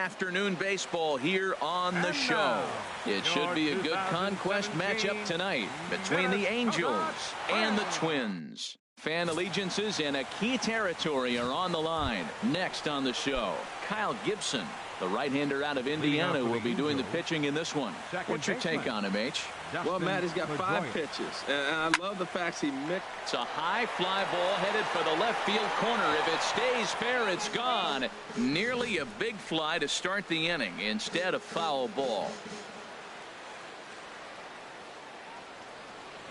afternoon baseball here on the show. It should be a good conquest matchup tonight between the Angels and the Twins. Fan allegiances in a key territory are on the line. Next on the show, Kyle Gibson, the right-hander out of Indiana, will be doing the pitching in this one. What's your take on him, H? Well, Matt, he's got 5 pitches, and I love the fact he mixed. It's a high fly ball headed for the left field corner. If it stays fair, it's gone. Nearly a big fly to start the inning. Instead, a foul ball.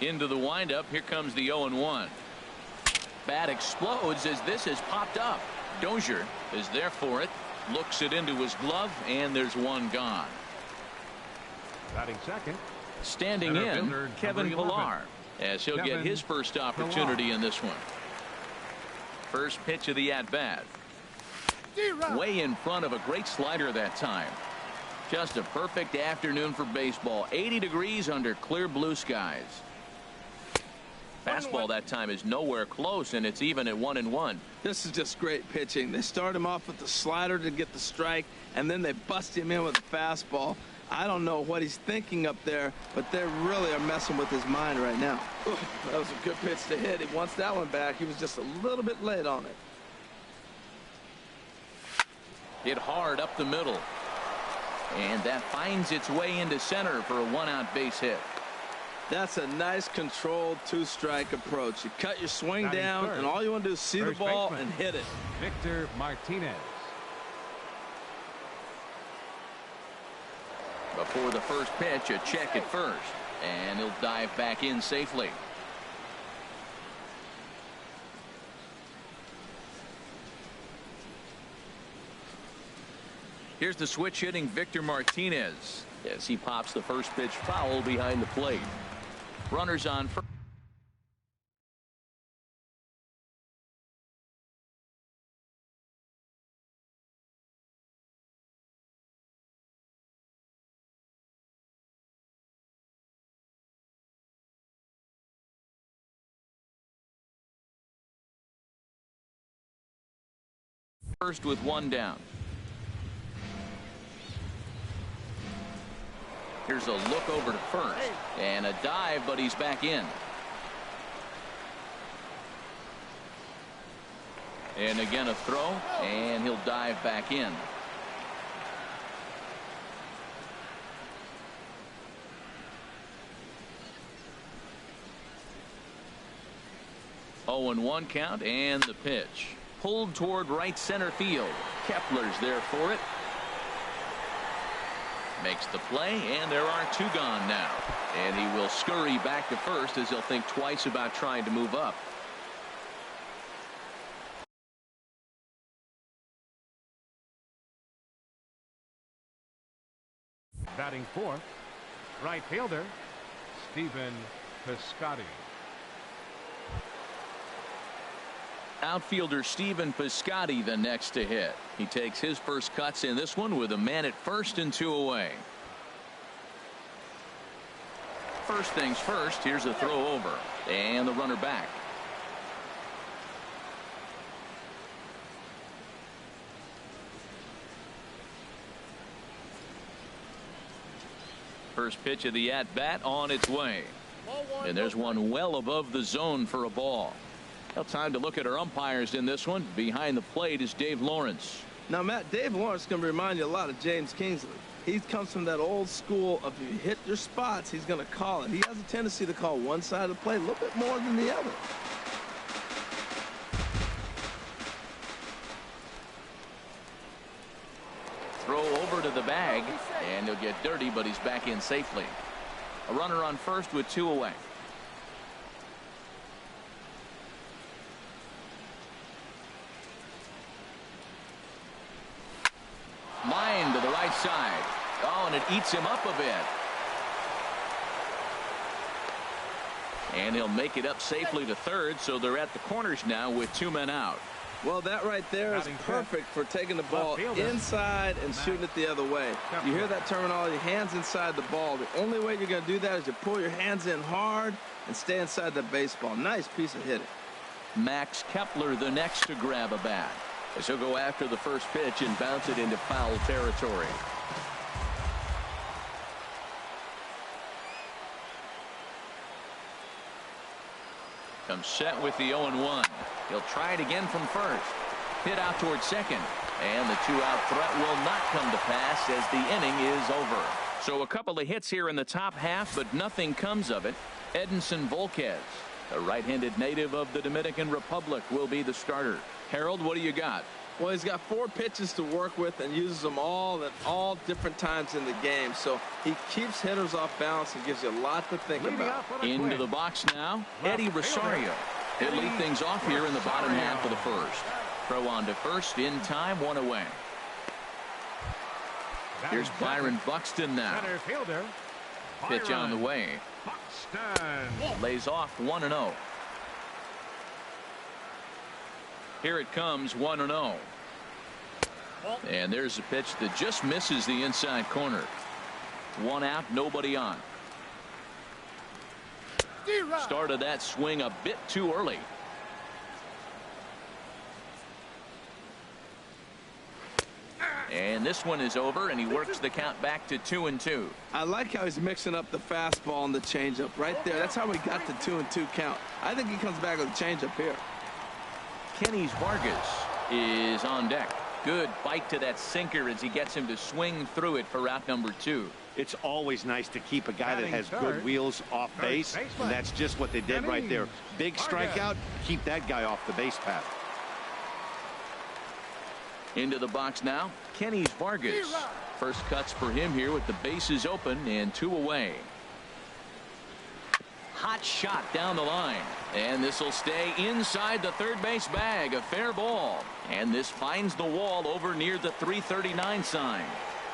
Into the windup. Here comes the 0-1. Bat explodes as this has popped up. Dozier is there for it. Looks it into his glove, and there's one gone. Batting second. Standing in, Kevin Pillar, as he'll get his first opportunity in this one. First pitch of the at-bat. Way in front of a great slider that time. Just a perfect afternoon for baseball. 80 degrees under clear blue skies. Fastball that time is nowhere close, and it's even at 1-1. This is just great pitching. They start him off with the slider to get the strike, and then they bust him in with the fastball. I don't know what he's thinking up there, but they really are messing with his mind right now. Ooh, that was a good pitch to hit. He wants that one back. He was just a little bit late on it. Hit hard up the middle. And that finds its way into center for a 1-out base hit. That's a nice controlled 2-strike approach. You cut your swing down, and all you want to do is see the ball and hit it. Victor Martinez. Before the first pitch, a check at first, and he'll dive back in safely. Here's the switch hitting Victor Martinez as he pops the first pitch foul behind the plate. Runners on first. First with one down. Here's a look over to first and a dive, but he's back in. And again a throw, and he'll dive back in. Oh, and 1 count, and the pitch. Pulled toward right center field. Kepler's there for it. Makes the play, and there are 2 gone now. And he will scurry back to first as he'll think twice about trying to move up. Batting fourth, right fielder Stephen Piscotty. Outfielder Stephen Piscotty the next to hit. He takes his first cuts in this one with a man at first and 2 away. First things first, here's a throw over and the runner back. First pitch of the at-bat on its way. And there's one well above the zone for a ball. Now time to look at our umpires in this one. Behind the plate is Dave Lawrence. Now, Matt, Dave Lawrence is going to remind you a lot of James Kingsley. He comes from that old school of if you hit your spots, he's going to call it. He has a tendency to call one side of the plate a little bit more than the other. Throw over to the bag, and he'll get dirty, but he's back in safely. A runner on first with 2 away. Line to the right side. Oh, and it eats him up a bit. And he'll make it up safely to third, so they're at the corners now with 2 men out. Well, that right there is perfect for taking the ball inside and shooting it the other way. You hear that terminology, hands inside the ball. The only way you're going to do that is you pull your hands in hard and stay inside the baseball. Nice piece of hitting. Max Kepler the next to grab a bat. As he'll go after the first pitch and bounce it into foul territory. Comes set with the 0-1. He'll try it again from first. Hit out towards second. And the 2-out threat will not come to pass as the inning is over. So a couple of hits here in the top half, but nothing comes of it. Edinson Volquez, a right-handed native of the Dominican Republic, will be the starter. Harold, what do you got? Well, he's got 4 pitches to work with and uses them all at all different times in the game. So he keeps hitters off balance and gives you a lot to think about. Into the box now, Eddie Rosario. He'll lead things off here in the bottom half of the first. Throw on to first in time, 1 away. Here's Byron Buxton now. Pitch on the way. Lays off 1-0. Here it comes, 1-0. And there's a pitch that just misses the inside corner. 1 out, nobody on. Started that swing a bit too early. And this one is over, and he works the count back to 2-2. I like how he's mixing up the fastball and the changeup right there. That's how we got the 2-2 count. I think he comes back with a changeup here. Kenny Vargas is on deck. Good bite to that sinker as he gets him to swing through it for out number 2. It's always nice to keep a guy that has good wheels off base, and that's just what they did right there. Big strikeout, keep that guy off the base path. Into the box now, Kenny Vargas. First cuts for him here with the bases open and 2 away. Hot shot down the line, and this will stay inside the third base bag. A fair ball, and this finds the wall over near the 339 sign,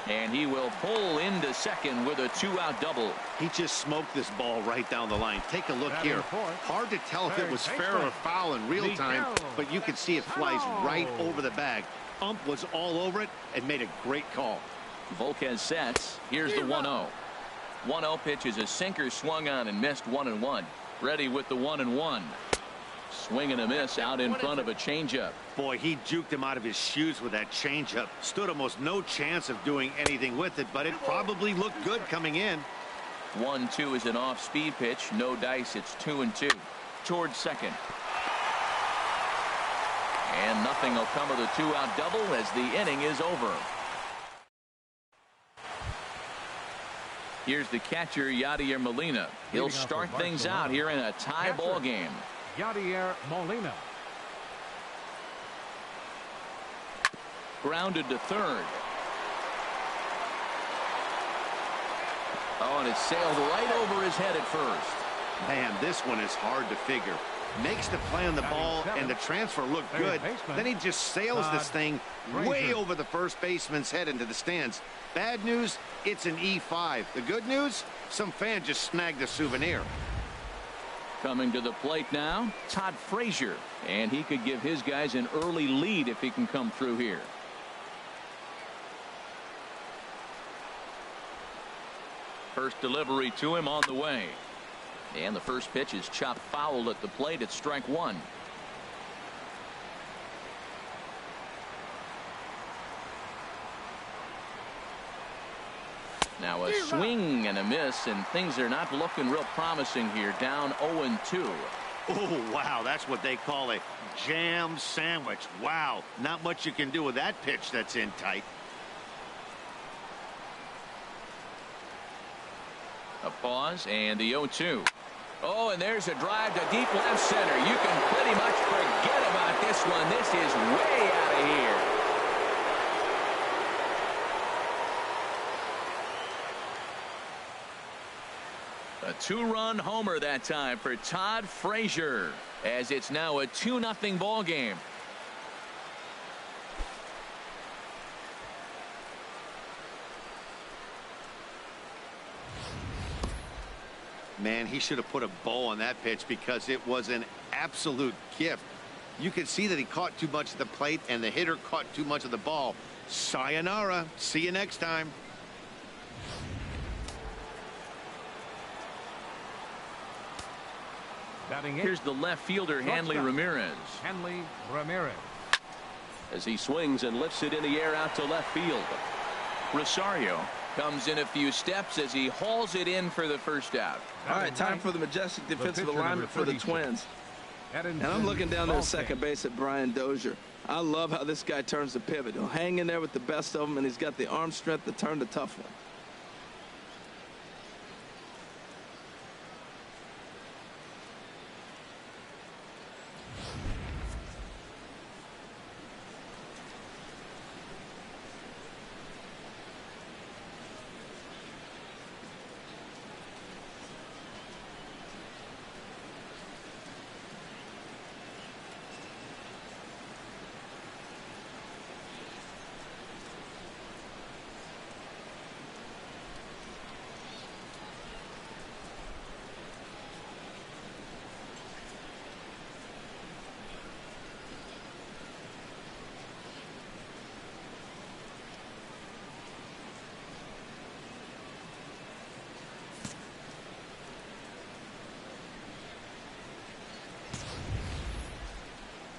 and he will pull into second with a 2-out double. He just smoked this ball right down the line. Take a look here. Hard to tell if it was fair or foul in real time, but you can see it flies right over the bag. Ump was all over it and made a great call. Volquez sets. Here's the 1-0. 1-0 pitch is a sinker swung on and missed, 1-1. Ready with the 1-1. Swing and a miss out in front of a changeup. Boy, he juked him out of his shoes with that changeup. Stood almost no chance of doing anything with it, but it probably looked good coming in. 1-2 is an off-speed pitch. No dice. It's 2-2. Towards second. And nothing will come of the 2-out double as the inning is over. Here's the catcher, Yadier Molina. He'll start things out here in a tie ball game. Yadier Molina. Grounded to third. Oh, and it sailed right over his head at first. Man, this one is hard to figure. Makes the play on the ball, and the transfer looked good. Then he just sails this thing way over the first baseman's head into the stands. Bad news, it's an E5. The good news, some fan just snagged a souvenir. Coming to the plate now, Todd Frazier. And he could give his guys an early lead if he can come through here. First delivery to him on the way. And the first pitch is chopped foul at the plate. It's strike 1. Now a swing and a miss, and things are not looking real promising here. Down 0-2. Oh, wow, that's what they call a jam sandwich. Wow, not much you can do with that pitch that's in tight. A pause and the 0-2. Oh, and there's a drive to deep left center. You can pretty much forget about this one. This is way out of here. A 2-run homer that time for Todd Frazier, as it's now a 2-0 ball game. Man, he should have put a bow on that pitch because it was an absolute gift. You can see that he caught too much of the plate and the hitter caught too much of the ball. Sayonara. See you next time. Batting Here's the left fielder, Hanley Ramirez. Hanley Ramirez. as he swings and lifts it in the air out to left field. Rosario comes in a few steps as he hauls it in for the first out. All right, time for the majestic defensive alignment for the Twins. And I'm looking down there at second base at Brian Dozier. I love how this guy turns the pivot. He'll hang in there with the best of them, and he's got the arm strength to turn the tough one.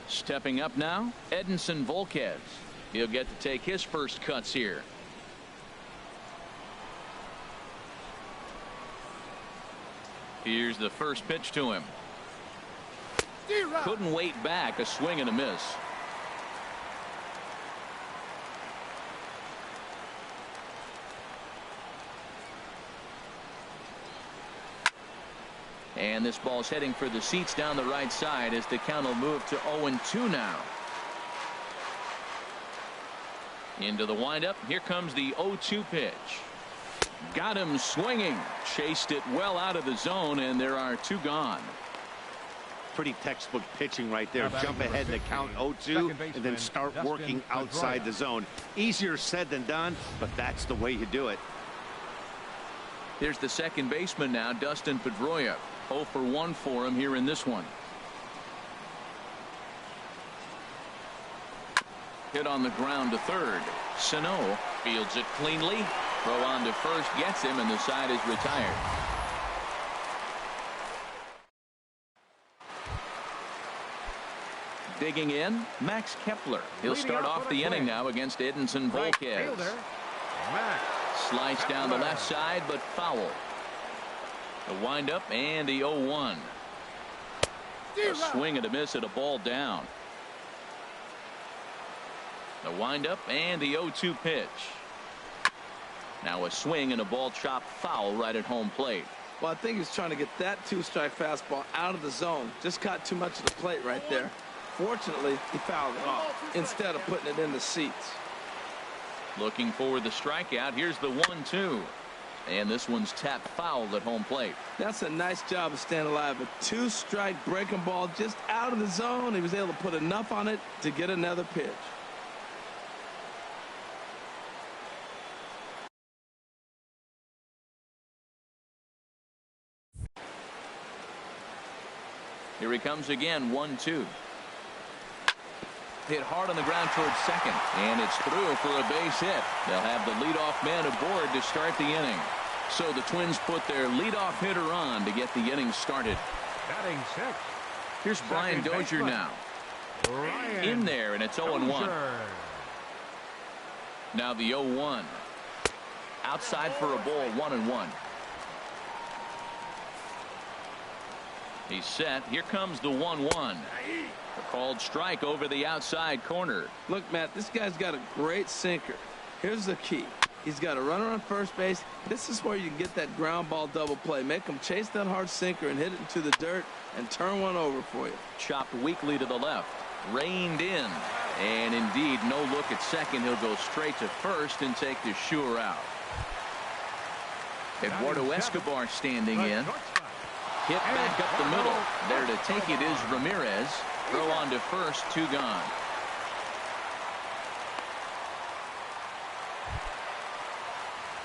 Stepping up now, Edinson Volquez. He'll get to take his first cuts here. Here's the first pitch to him. Couldn't wait back, a swing and a miss. And this ball's heading for the seats down the right side as the count will move to 0-2 now. Into the windup. Here comes the 0-2 pitch. Got him swinging. Chased it well out of the zone, and there are two gone. Pretty textbook pitching right there. Jump ahead in the count 0-2 and then start working outside the zone. Easier said than done, but that's the way you do it. Here's the second baseman now, Dustin Pedroia. 0 for 1 for him here in this one. Hit on the ground to third. Sano fields it cleanly. Throw on to first gets him, and the side is retired. Digging in, Max Kepler. He'll start off the inning now against Edinson Volquez. Slice down the left side, but foul. A windup and the 0-1. A swing and a miss at a ball down. The windup and the 0-2 pitch. Now a swing and a ball chopped foul right at home plate. Well, I think he's trying to get that two-strike fastball out of the zone. Just caught too much of the plate right there. Fortunately, he fouled it off instead of putting it in the seats. Looking for the strikeout. Here's the 1-2. And this one's tapped foul at home plate. That's a nice job of staying alive. A two-strike breaking ball just out of the zone. He was able to put enough on it to get another pitch. Here he comes again, 1-2. Hit hard on the ground towards second, and it's through for a base hit. They'll have the leadoff man aboard to start the inning. So the Twins put their leadoff hitter on to get the inning started. Batting six. Here's Brian Dozier now. In there, and it's 0-1. Now the 0-1. Outside for a ball, 1-1. He's set. Here comes the 1-1. A called strike over the outside corner. Look, Matt, this guy's got a great sinker. Here's the key. He's got a runner on first base. This is where you can get that ground ball double play. Make him chase that hard sinker and hit it into the dirt and turn one over for you. Chopped weakly to the left. Reined in. And indeed, no look at second. He'll go straight to first and take the sure out. Eduardo Escobar standing in. Hit back up the middle. There to take it is Ramirez. Throw on to first, two gone.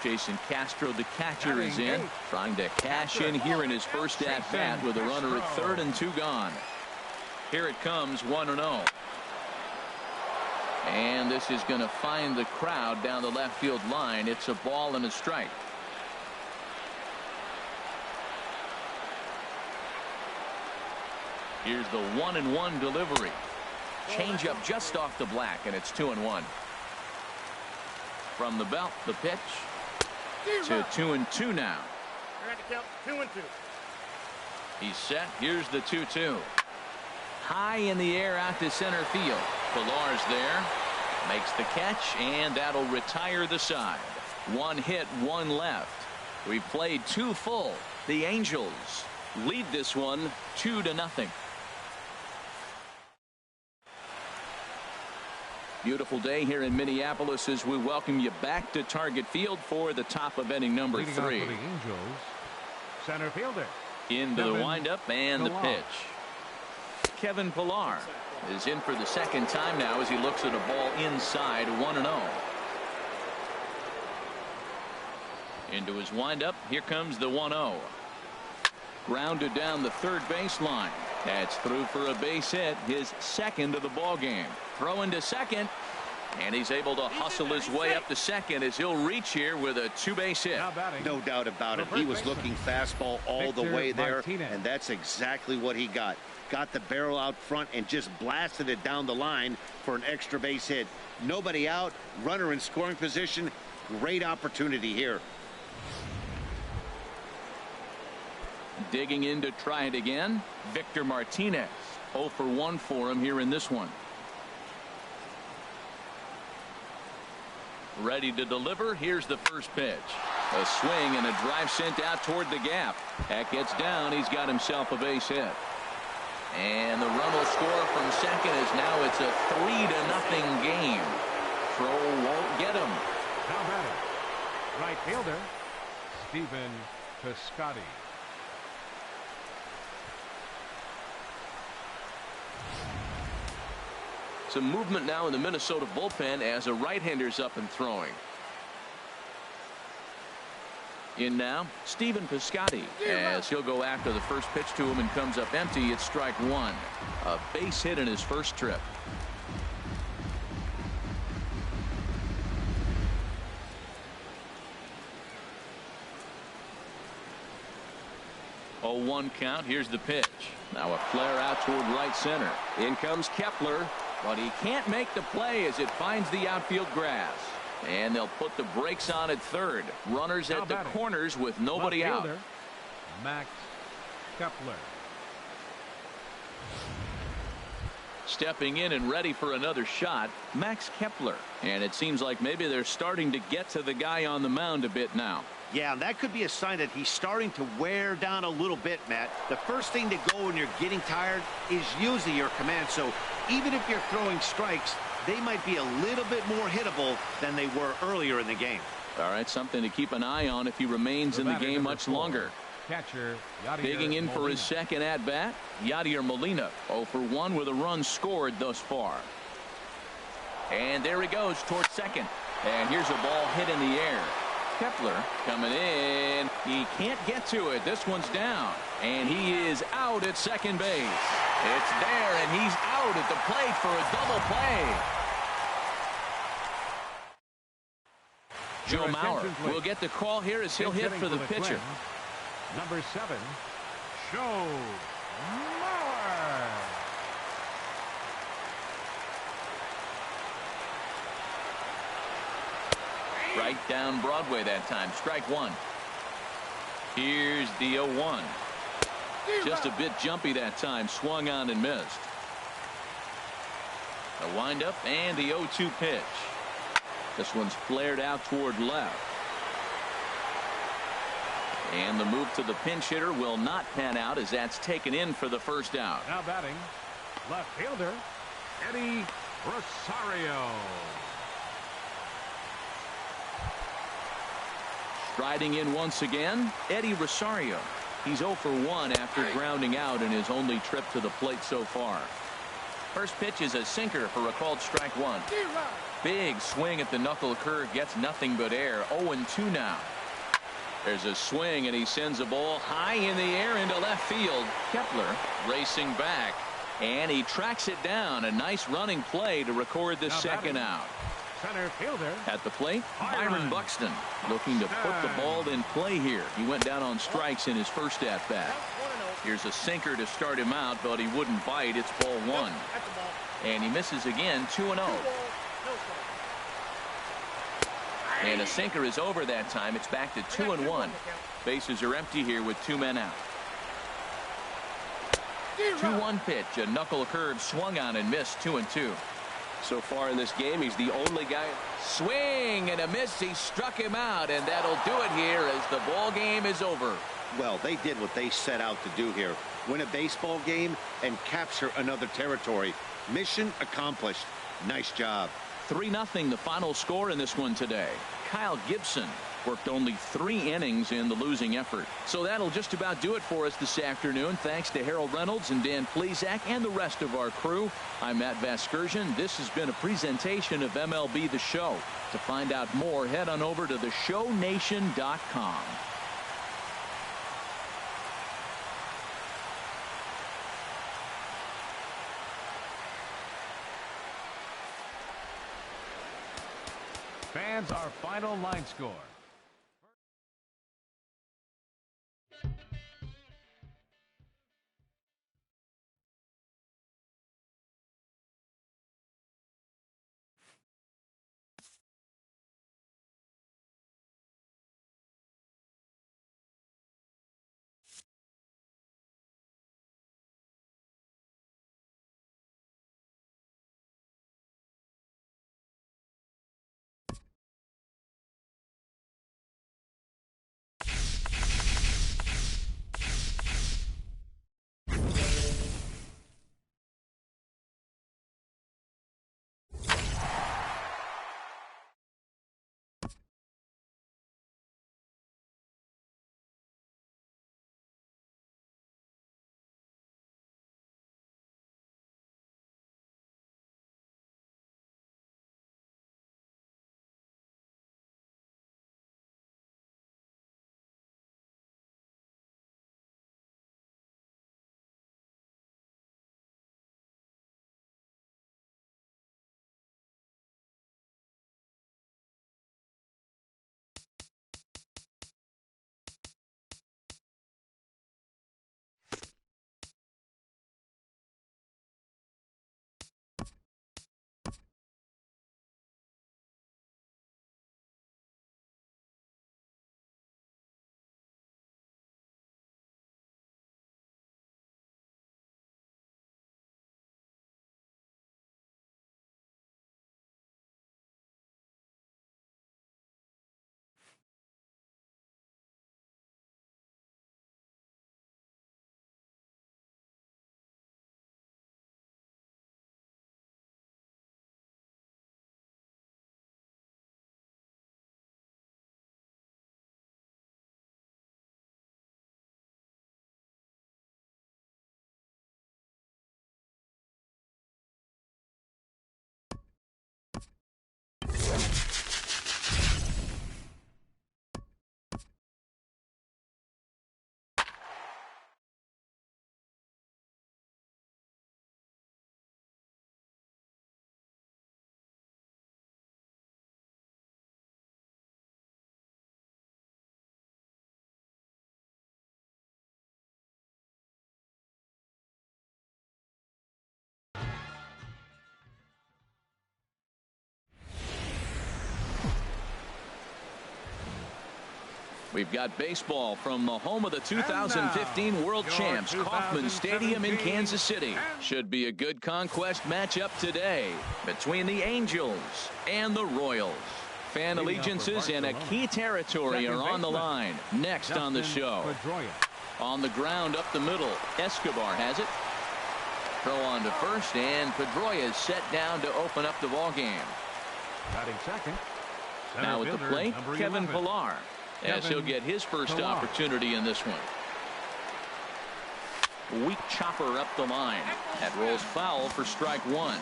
Jason Castro, the catcher, is in, trying to cash in here in his first at bat with a runner at third and two gone. Here it comes, 1-0. And this is going to find the crowd down the left field line. It's a ball and a strike. Here's the 1-1 delivery. Changeup just off the black, and it's 2-1. From the belt, the pitch to 2-2 now. 2-2. He's set. Here's the 2-2. High in the air out to center field. Pilar's there. Makes the catch, and that'll retire the side. One hit, one left. We've played two full. The Angels lead this one 2-0. Beautiful day here in Minneapolis as we welcome you back to Target Field for the top of inning number 3. For the Angels, center fielder. Into the windup and the pitch. Kevin Pillar is in for the second time now as he looks at a ball inside 1-0. Into his windup. Here comes the 1-0. Grounded down the third baseline. That's through for a base hit, his second of the ball game. Throw into second, and he's able to hustle his way up to second as he'll reach here with a two-base hit. No doubt about it. He was looking fastball all the way there, and that's exactly what he got. Got the barrel out front and just blasted it down the line for an extra base hit. Nobody out, runner in scoring position. Great opportunity here. Digging in to try it again, Victor Martinez. 0 for 1 for him here in this one. Ready to deliver. Here's the first pitch. A swing and a drive sent out toward the gap. That gets down. He's got himself a base hit. And the run will score from second as now it's a 3-0 game. Throw won't get him. Now batting, right fielder, Stephen Piscotty. Some movement now in the Minnesota bullpen as a right-hander's up and throwing. In now, Stephen Piscotty as he'll go after the first pitch to him and comes up empty. It's strike one. A base hit in his first trip. 0-1 count. Here's the pitch. Now a flare out toward right center. In comes Kepler, but he can't make the play as it finds the outfield grass. And they'll put the brakes on at third. Runners at the corners with nobody out. Max Kepler. Stepping in and ready for another shot, Max Kepler. And it seems like maybe they're starting to get to the guy on the mound a bit now. Yeah, that could be a sign that he's starting to wear down a little bit, Matt. The first thing to go when you're getting tired is usually your command. So even if you're throwing strikes, they might be a little bit more hittable than they were earlier in the game. All right, something to keep an eye on if he remains in the game much longer. Catcher, digging in for his second at-bat, Yadier Molina. 0 for 1 with a run scored thus far. And there he goes towards second. And here's a ball hit in the air. Kepler coming in. He can't get to it. This one's down. And he is out at second base. It's there, and he's out at the plate for a double play. Joe Mauer will get the call here as he'll hit for the pitcher. Number 7, Joe Mauer. Right down Broadway that time. Strike one. Here's the 0-1. Just a bit jumpy that time. Swung on and missed. A windup and the 0-2 pitch. This one's flared out toward left. And the move to the pinch hitter will not pan out as that's taken in for the first out. Now batting, left fielder, Eddie Rosario. Striding in once again, Eddie Rosario. He's 0 for 1 after grounding out in his only trip to the plate so far. First pitch is a sinker for a called strike one. Big swing at the knuckle curve, gets nothing but air. 0-2 now. There's a swing and he sends a ball high in the air into left field. Kepler racing back and he tracks it down. A nice running play to record the second out. Center fielder at the plate, Byron Buxton looking to put the ball in play here. He went down on strikes in his first at bat. Here's a sinker to start him out, but he wouldn't bite. It's ball one. And he misses again, 2-0. And a sinker is over that time. It's back to 2-1. Bases are empty here with 2 men out. 2-1 pitch. A knuckle curve swung on and missed, 2-2. So far in this game, he's the only guy. Swing and a miss. He struck him out, and that'll do it here as the ball game is over. Well, they did what they set out to do here. Win a baseball game and capture another territory. Mission accomplished. Nice job. 3-0 the final score in this one today. Kyle Gibson worked only 3 innings in the losing effort. So that'll just about do it for us this afternoon. Thanks to Harold Reynolds and Dan Plesac and the rest of our crew. I'm Matt Vasgersian. This has been a presentation of MLB The Show. To find out more, head on over to theshownation.com. Fans, our final line score. We've got baseball from the home of the 2015 World Champs, Kauffman Stadium in Kansas City. Should be a good conquest matchup today between the Angels and the Royals. Fan allegiances and a key territory are on the line. Next on the show. On the ground up the middle, Escobar has it. Throw on to first, and Pedroia is set down to open up the ball game. Batting second. Now at the plate, Kevin Pillar, as he'll get his first opportunity in this one. Weak chopper up the line. That rolls foul for strike one.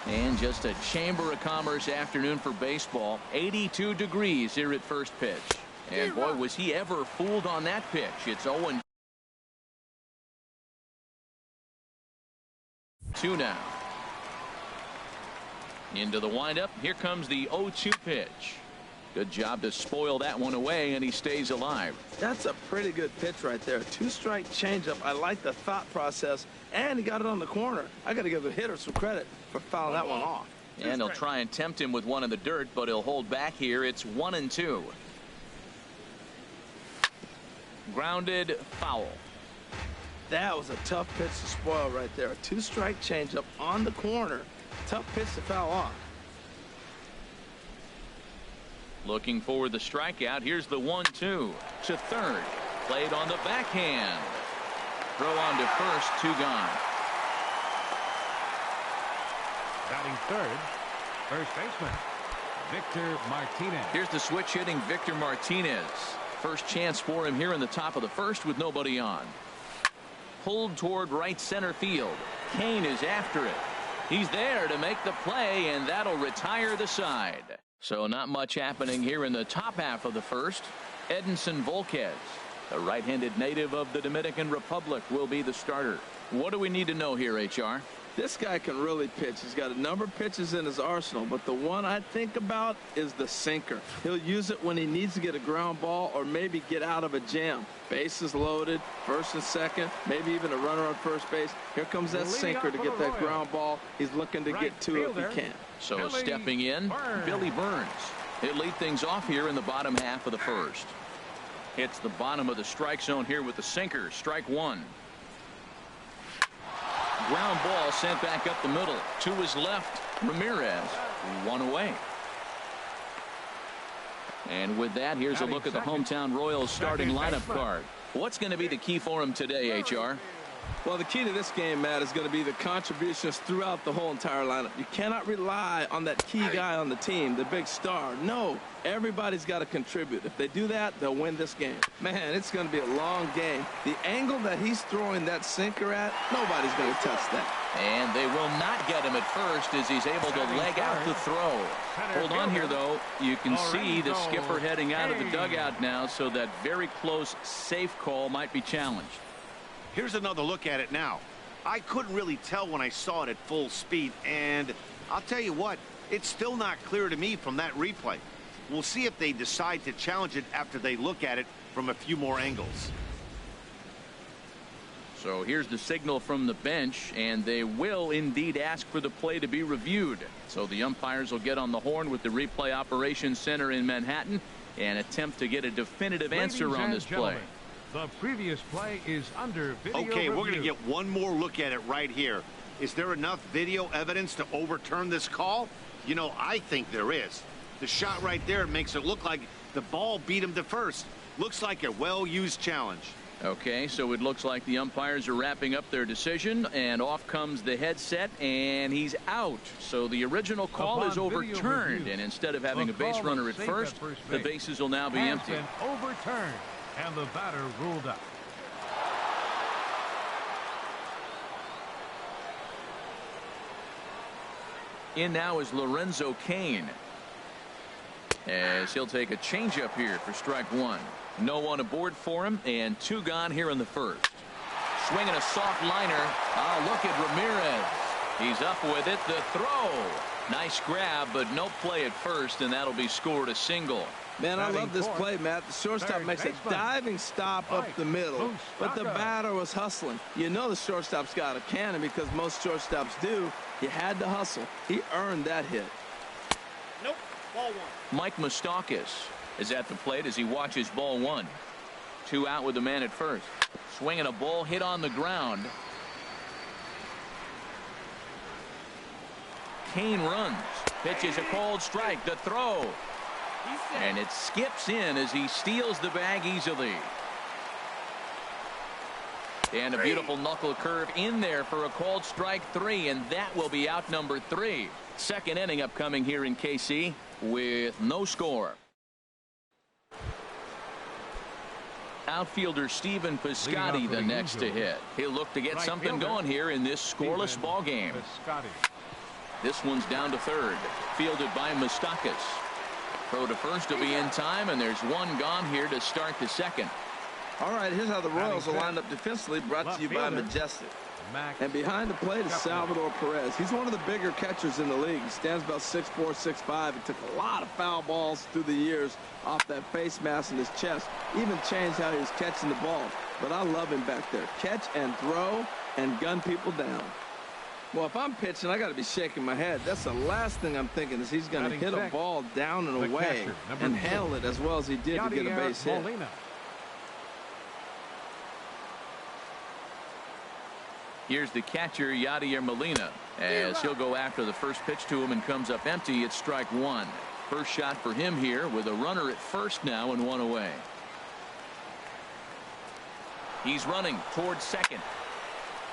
And just a Chamber of Commerce afternoon for baseball. 82 degrees here at first pitch. And boy, was he ever fooled on that pitch. It's 0-2 now. Into the windup. Here comes the 0-2 pitch. Good job to spoil that one away, and he stays alive. That's a pretty good pitch right there. 2-strike changeup. I like the thought process, and he got it on the corner. I got to give the hitter some credit for fouling that one off. And they'll try and tempt him with one in the dirt, but he'll hold back here. It's 1-2. Grounded, foul. That was a tough pitch to spoil right there. A 2-strike changeup on the corner. Tough pitch to foul off. Looking for the strikeout. Here's the 1-2 to third. Played on the backhand. Throw on to first. 2 gone. Batting third, first baseman, Victor Martinez. Here's the switch hitting Victor Martinez. First chance for him here in the top of the first with nobody on. Pulled toward right center field. Kane is after it. He's there to make the play, and that'll retire the side. So not much happening here in the top half of the first. Edinson Volquez, the right-handed native of the Dominican Republic, will be the starter. What do we need to know here, HR? This guy can really pitch. He's got a number of pitches in his arsenal, but the one I think about is the sinker. He'll use it when he needs to get a ground ball or maybe get out of a jam. Bases loaded, first and second, maybe even a runner on first base. Here comes that sinker to get that ground ball. He's looking to get to it if he can. So stepping in, Billy Burns. He'll lead things off here in the bottom half of the first. Hits the bottom of the strike zone here with the sinker. Strike 1. Ground ball sent back up the middle. To his left, Ramirez. 1 away. And with that, here's a look at the hometown Royals starting lineup card. What's going to be the key for him today, HR? Well, the key to this game, Matt, is going to be the contributions throughout the whole entire lineup. You cannot rely on that key guy on the team, the big star. No, everybody's got to contribute. If they do that, they'll win this game. Man, it's going to be a long game. The angle that he's throwing that sinker at, nobody's going to touch that. And they will not get him at first as he's able to leg out the throw. Hold on here, though. You can see the skipper heading out of the dugout now, so that very close, safe call might be challenged. Here's another look at it now. I couldn't really tell when I saw it at full speed, and I'll tell you what, it's still not clear to me from that replay. We'll see if they decide to challenge it after they look at it from a few more angles. So here's the signal from the bench, and they will indeed ask for the play to be reviewed. So the umpires will get on the horn with the replay operations center in Manhattan and attempt to get a definitive answer on this play. The previous play is under video Okay, review. we're going to get one more look at it right here. Is there enough video evidence to overturn this call? You know, I think there is. The shot right there makes it look like the ball beat him to first. Looks like a well-used challenge. Okay, so it looks like the umpires are wrapping up their decision, and off comes the headset, and he's out. So the original call is overturned, and instead of having a base runner at first, the bases will now be empty. Overturned, and the batter ruled out. In now is Lorenzo Cain, as he'll take a changeup here for strike 1. No one aboard for him, and 2 gone here in the first. Swinging a soft liner. Oh, look at Ramirez. He's up with it. The throw. Nice grab, but no play at first, and that'll be scored a single. Man, I love this play, Matt. The shortstop makes a diving stop up the middle, but the batter was hustling. You know the shortstop's got a cannon because most shortstops do. He had to hustle. He earned that hit. Nope, ball 1. Mike Moustakas is at the plate as he watches ball 1. 2 out with the man at first. Swinging a ball hit on the ground. Cain runs. Pitches a cold strike. The throw. And it skips in as he steals the bag easily. And a beautiful knuckle curve in there for a called strike 3, and that will be out number 3. Second inning upcoming here in KC with no score. Outfielder Stephen Piscotty the next to hit. He'll look to get something going here in this scoreless ball game. This one's down to third, fielded by Moustakas. Throw to first will be in time, and there's 1 gone here to start the second. All right, here's how the Royals will line up defensively, brought to you by Majestic. And behind the plate is Salvador Perez. He's one of the bigger catchers in the league. He stands about 6'4", 6'5". He took a lot of foul balls through the years off that face mask in his chest. Even changed how he was catching the ball. But I love him back there. Catch and throw and gun people down. Well, if I'm pitching, I got to be shaking my head. That's the last thing I'm thinking is he's going to hit a ball down and away and handle it as well as he did to get a base hit. Here's the catcher, Yadier Molina, as he'll go after the first pitch to him and comes up empty. It's strike one. First shot for him here with a runner at first now and one away. He's running towards second.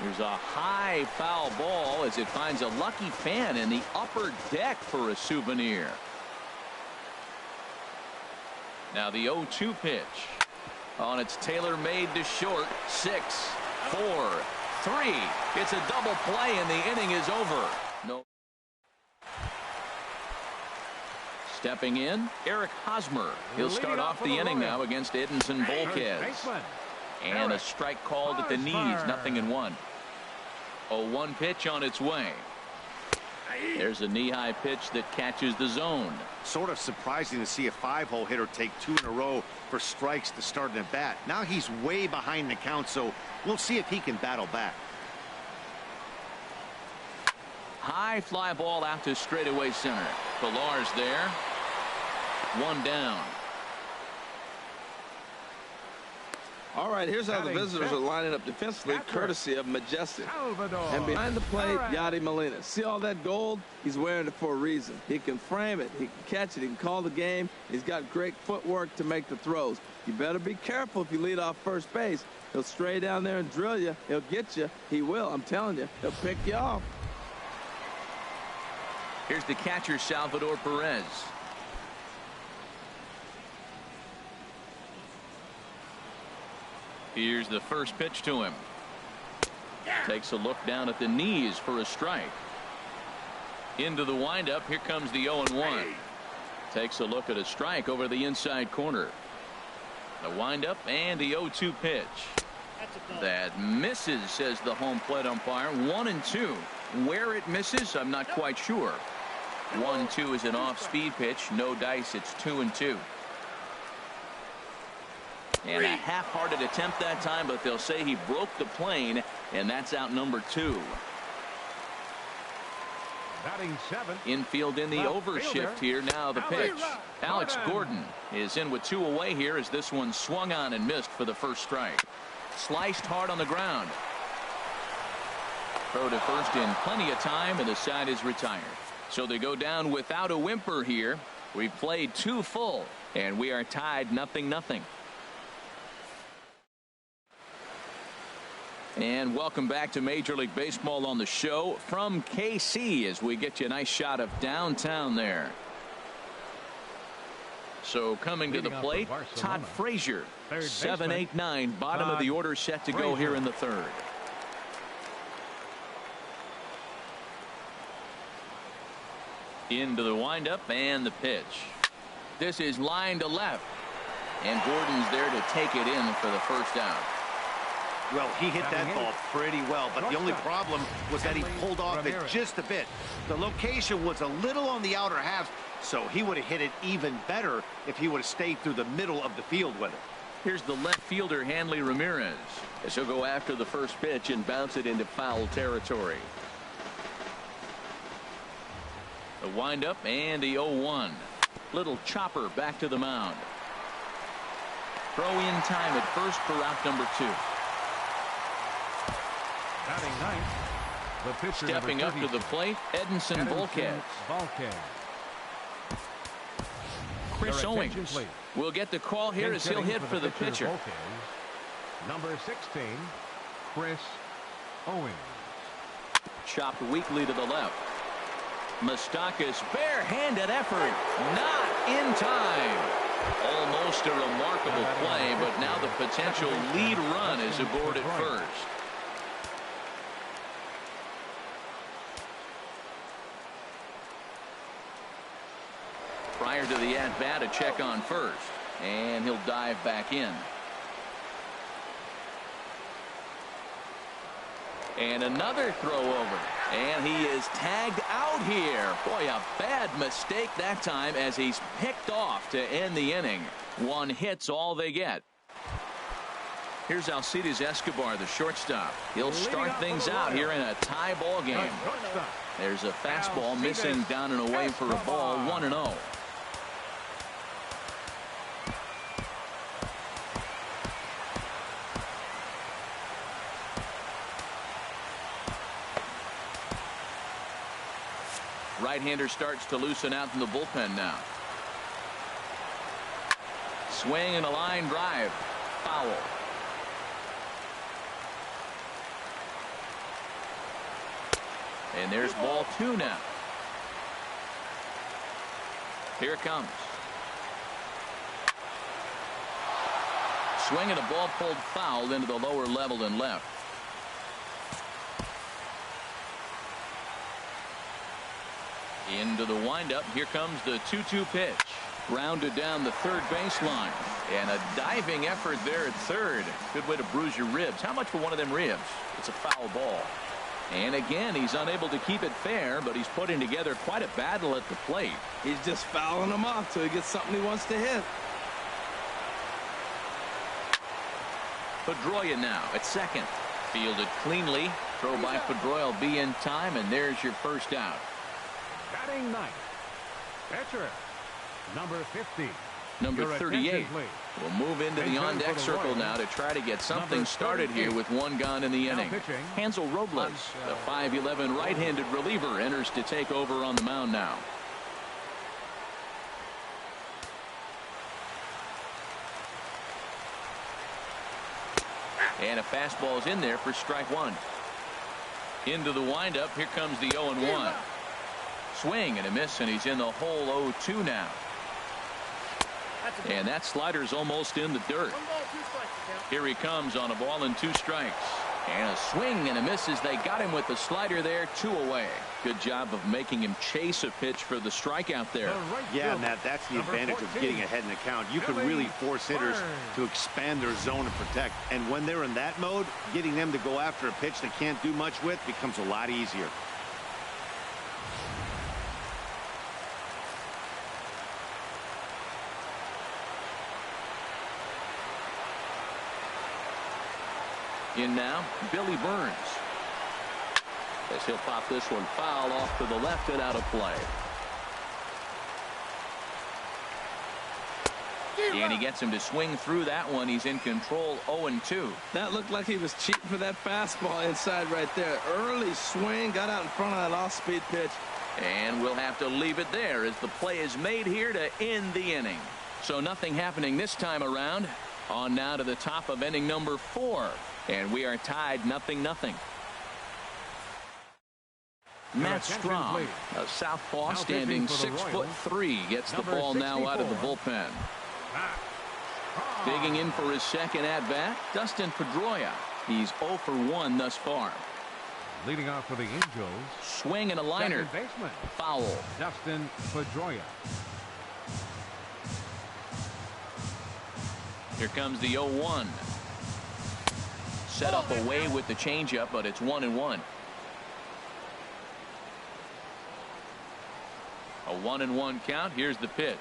There's a high foul ball as it finds a lucky fan in the upper deck for a souvenir. Now the 0-2 pitch. On its tailor-made to short. 6, 4, 3. It's a double play and the inning is over. No. Stepping in, Eric Hosmer. He'll start off the inning now against Edinson Volquez. And a strike called at the knees. 0-1. 0-1 pitch on its way. There's a knee-high pitch that catches the zone. Sort of surprising to see a 5-hole hitter take 2 in a row for strikes to start an at-bat. Now he's way behind the count, so we'll see if he can battle back. High fly ball out to straightaway center. Pilar's there. One down. All right, here's how the visitors are lining up defensively, courtesy of Majestic. And behind the plate, Yadier Molina. See all that gold? He's wearing it for a reason. He can frame it, he can catch it, he can call the game. He's got great footwork to make the throws. You better be careful if you lead off first base. He'll stray down there and drill you. He'll get you. He will, I'm telling you. He'll pick you off. Here's the catcher, Salvador Perez. Here's the first pitch to him. Takes a look down at the knees for a strike. Into the windup. Here comes the 0-1. Takes a look at a strike over the inside corner. The windup and the 0-2 pitch. That misses, says the home plate umpire. 1-2. Where it misses, I'm not quite sure. 1-2 is an off-speed pitch. No dice. It's 2-2. And a half-hearted attempt that time, but they'll say he broke the plane, and that's out number 2. Batting 7. Infield in the overshift here. Now the pitch. Alex Gordon is in with 2 away here as this one swung on and missed for the first strike. Sliced hard on the ground. Throw to first in plenty of time, and the side is retired. So they go down without a whimper here. We've played 2 full, and we are tied 0-0. And welcome back to Major League Baseball on the show from KC as we get you a nice shot of downtown there. So coming to the plate, Todd Frazier, 7-8-9, bottom of the order set to go here in the third. Into the windup and the pitch. This is line to left. And Gordon's there to take it in for the first out. Well, he hit that ball pretty well, but the only problem was that he pulled off it just a bit. The location was a little on the outer half, so he would have hit it even better if he would have stayed through the middle of the field with it. Here's the left fielder, Hanley Ramirez, as he'll go after the first pitch and bounce it into foul territory. The windup and the 0-1. Little chopper back to the mound. Throw in time at first for out number 2. Batting 9th, the pitcher stepping up to the plate, Edinson Volquez. Chris Owings will get the call here as he'll hit for the pitcher. Number 16, Chris Owings. Chopped weakly to the left. Moustakas barehanded effort, not in time. Almost a remarkable play, but now the potential lead run is aboard at first. Prior to the at-bat, a check on first, and he'll dive back in. And another throw over. And he is tagged out here. Boy, a bad mistake that time as he's picked off to end the inning. One hit's all they get. Here's Alcides Escobar, the shortstop. He'll start things out here in a tie ball game. There's a fastball missing down and away for a ball, 1-0. Right-hander starts to loosen out in the bullpen now. Swing and a line drive. Foul. And there's ball 2 now. Here it comes. Swing and a ball pulled foul into the lower level and left. Into the windup. Here comes the 2-2 pitch. Grounded down the third baseline. And a diving effort there at third. Good way to bruise your ribs. How much for one of them ribs? It's a foul ball. And again, he's unable to keep it fair, but he's putting together quite a battle at the plate. He's just fouling them off till he gets something he wants to hit. Pedroia now at second. Fielded cleanly. Throw by Pedroia will be in time, and there's your first out. Batting ninth, pitcher, number 50. Number 38 will move into the on-deck circle now to try to get something started here with one gone in the inning. Hansel Robles, the 5'11" right-handed reliever, enters to take over on the mound now. And a fastball is in there for strike one. Into the windup. Here comes the 0-1. Swing and a miss, and he's in the hole 0-2 now. And that slider's almost in the dirt. Here he comes on a ball and 2 strikes. And a swing and a miss as they got him with the slider there, 2 away. Good job of making him chase a pitch for the strikeout there. Yeah, Matt, that's the advantage of getting ahead in the count. You can really force hitters to expand their zone and protect. And when they're in that mode, getting them to go after a pitch they can't do much with becomes a lot easier. In now, Billy Burns. As he'll pop this one foul off to the left and out of play. And he gets him to swing through that one. He's in control, 0-2. That looked like he was cheating for that fastball inside right there. Early swing, got out in front of that off-speed pitch. And we'll have to leave it there as the play is made here to end the inning. So nothing happening this time around. On now to the top of inning number 4. And we are tied 0-0. Matt Strom, a southpaw standing 6'3", gets the ball now out of the bullpen. Digging in for his second at-bat, Dustin Pedroia. He's 0 for 1 thus far. Leading off for the Angels. Swing and a liner. Baseman. Foul. Dustin Pedroia. Here comes the 0-1. Set up away with the changeup, but it's 1-1. A 1-1 count. Here's the pitch.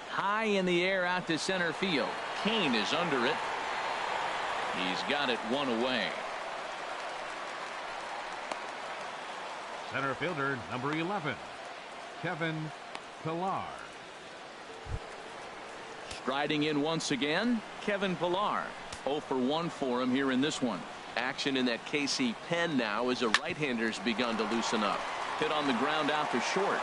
High in the air out to center field. Kane is under it. He's got it 1 away. Center fielder number 11, Kevin Pillar. Striding in once again, Kevin Pillar. 0 for 1 for him here in this one. Action in that KC pen now as a right-hander's begun to loosen up. Hit on the ground out to short.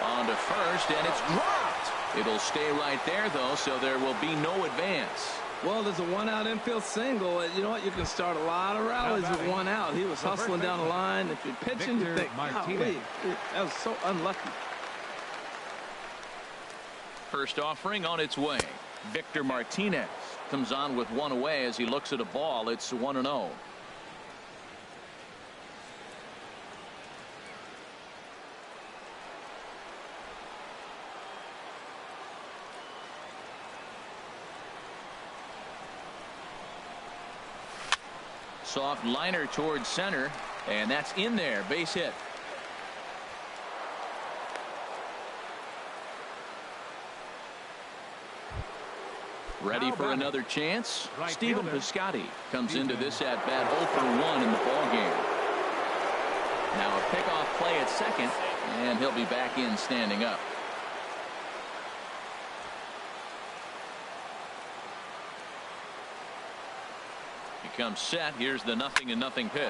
On to first, and it's dropped. It'll stay right there, though, so there will be no advance. Well, there's a 1-out infield single. You know what? You can start a lot of rallies with 1 out. He was hustling down the line. If you're pitching, you think, golly, that was so unlucky. First offering on its way. Victor Martinez comes on with 1 away as he looks at a ball. It's 1-0. Soft liner towards center. And that's in there. Base hit. Ready for another chance? Stephen Piscotty comes into this at bat 0 for 1 in the ball game. Now a pickoff play at second, and he'll be back in standing up. He comes set. Here's the 0-0 pitch.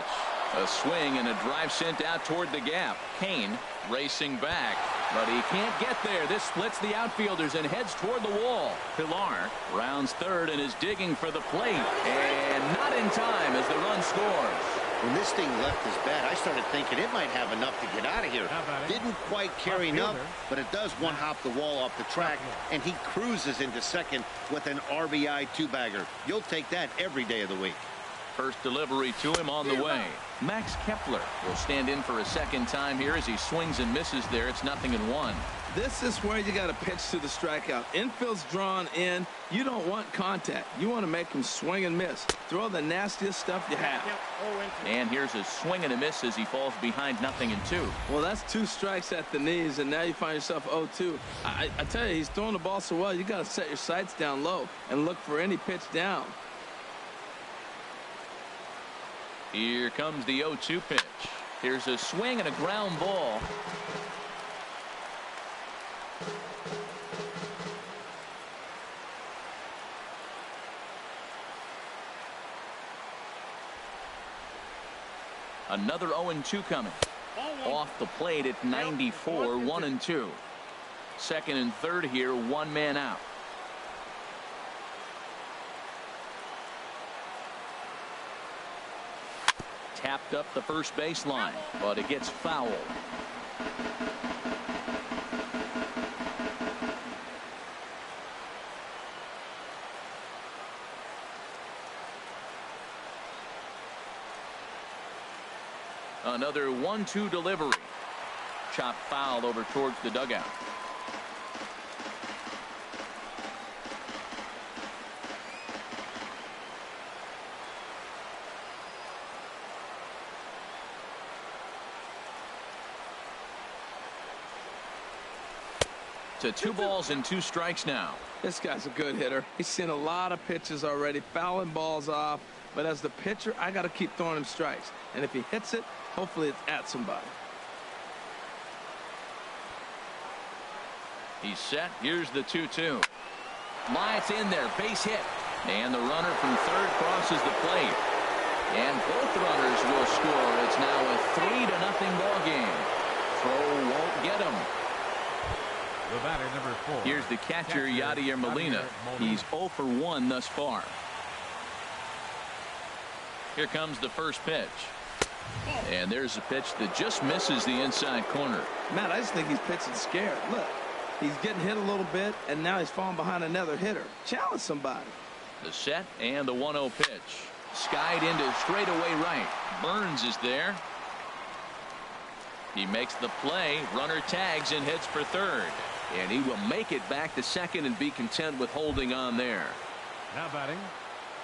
A swing and a drive sent out toward the gap. Kane racing back, but he can't get there. This splits the outfielders and heads toward the wall. Pilar rounds third and is digging for the plate, and not in time as the run scores. When this thing left his bat, I started thinking it might have enough to get out of here. Didn't quite carry enough, but it does one hop the wall off the track, and he cruises into second with an RBI two-bagger. You'll take that every day of the week. First delivery to him on the way. Max Kepler will stand in for a second time here as he swings and misses there. It's 0-1. This is where you got to pitch to the strikeout. Infield's drawn in. You don't want contact. You want to make him swing and miss. Throw the nastiest stuff you have. And here's a swing and a miss as he falls behind 0-2. Well, that's 2 strikes at the knees, and now you find yourself 0-2. I tell you, he's throwing the ball so well, you got to set your sights down low and look for any pitch down. Here comes the 0-2 pitch. Here's a swing and a ground ball. Another 0-2 coming. Off the plate at 94, 1-2. Second and third here, 1 man out. Tapped up the first baseline, but it gets fouled. Another 1-2 delivery. Chop foul over towards the dugout. To 2 balls and 2 strikes now. This guy's a good hitter. He's seen a lot of pitches already, fouling balls off. But as the pitcher, I got to keep throwing him strikes. And if he hits it, hopefully it's at somebody. He's set. Here's the 2-2. Lights in there. Base hit. And the runner from third crosses the plate. And both runners will score. It's now a 3-0 ball game. Throw won't get him. The batter, number 4. Here's the catcher, Yadier Molina. He's 0 for 1 thus far. Here comes the first pitch. And there's a pitch that just misses the inside corner. Matt, I just think he's pitching scared. Look, he's getting hit a little bit, and now he's falling behind another hitter. Challenge somebody. The set and the 1-0 pitch. Skied into straightaway right. Burns is there. He makes the play. Runner tags and heads for third. And he will make it back to second and be content with holding on there. Now batting,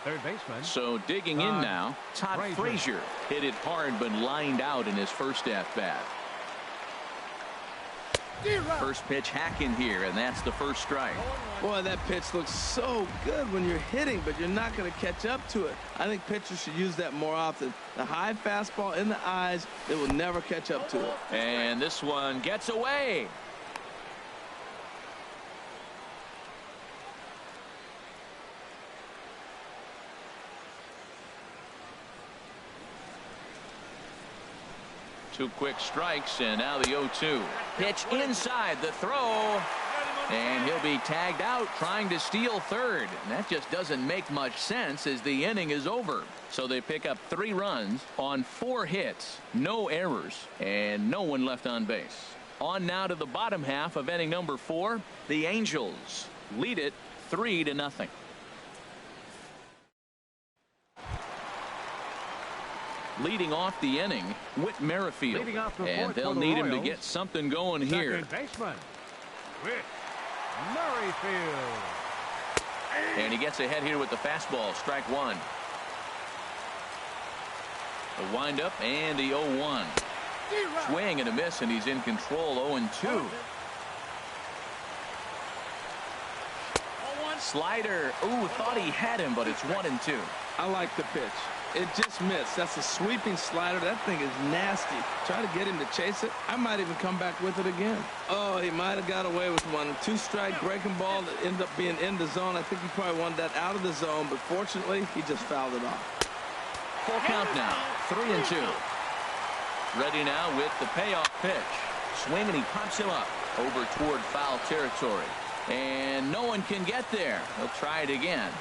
third baseman. So digging in now, Todd Frazier hit it hard but lined out in his first at bat. First pitch hacking here, and that's the first strike. Boy, that pitch looks so good when you're hitting, but you're not going to catch up to it. I think pitchers should use that more often. The high fastball in the eyes, they will never catch up to it. And this one gets away. Two quick strikes, and now the 0-2. Pitch inside, the throw, and he'll be tagged out trying to steal third. And that just doesn't make much sense as the inning is over. So they pick up 3 runs on 4 hits, no errors, and no one left on base. On now to the bottom half of inning number 4. The Angels lead it 3-0. Leading off the inning, Whit Merrifield, and they'll need him to get something going here. Second baseman, Whit Merrifield. And he gets ahead here with the fastball, strike 1. The windup and the 0-1. Swing and a miss, and he's in control. 0-2. Slider. Ooh, thought he had him, but it's 1-2. I like the pitch. It just missed. That's a sweeping slider. That thing is nasty. Try to get him to chase it. I might even come back with it again. Oh, he might have got away with one. 2-strike breaking ball that ended up being in the zone. I think he probably wanted that out of the zone, but fortunately, he just fouled it off. Full count now. 3-2. Ready now with the payoff pitch. Swing, and he pops him up over toward foul territory. And no one can get there. He'll try it again.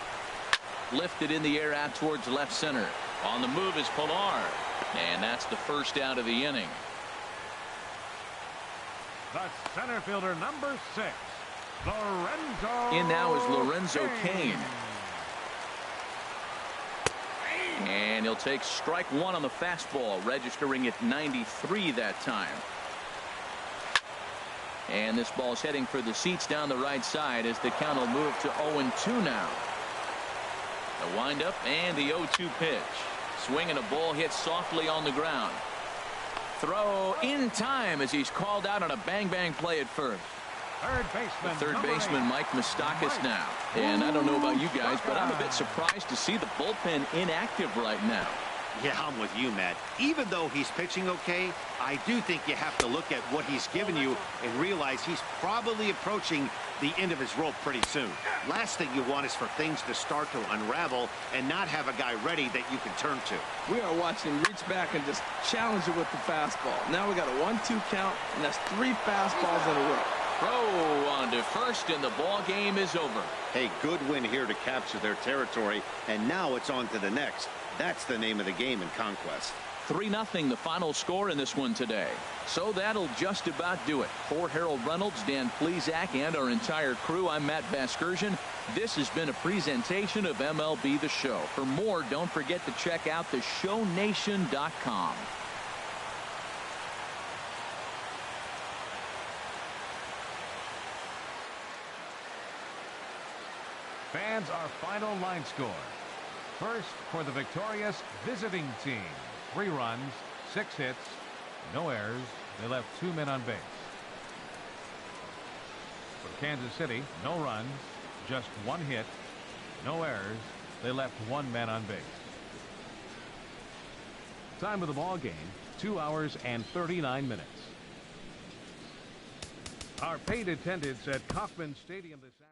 Lifted in the air out towards left center. On the move is Pilar. And that's the first out of the inning. The center fielder, number 6, Lorenzo. In now is Lorenzo Cain. And he'll take strike one on the fastball, registering at 93 that time. And this ball's heading for the seats down the right side as the count will move to 0-2 now. The windup and the 0-2 pitch. Swing and a ball hit softly on the ground. Throw in time as he's called out on a bang-bang play at first. Third baseman, Mike Moustakas now. And I don't know about you guys, but I'm a bit surprised to see the bullpen inactive right now. Yeah, I'm with you, Matt. Even though he's pitching okay, I do think you have to look at what he's given you and realize he's probably approaching the end of his rope pretty soon. Last thing you want is for things to start to unravel and not have a guy ready that you can turn to. We are watching him reach back and just challenge it with the fastball. Now we got a 1-2 count, and that's 3 fastballs in a row. Throw on to first, and the ball game is over. Hey, good win here to capture their territory, and now it's on to the next. That's the name of the game in Conquest. 3-0 the final score in this one today. So that'll just about do it. For Harold Reynolds, Dan Plesac, and our entire crew, I'm Matt Vasgersian. This has been a presentation of MLB The Show. For more, don't forget to check out theshownation.com. Fans, our final line score. First, for the victorious visiting team, 3 runs, 6 hits, no errors. They left 2 men on base. For Kansas City, no runs, just 1 hit, no errors. They left 1 man on base. Time of the ball game, 2 hours and 39 minutes. Our paid attendance at Kauffman Stadium this afternoon.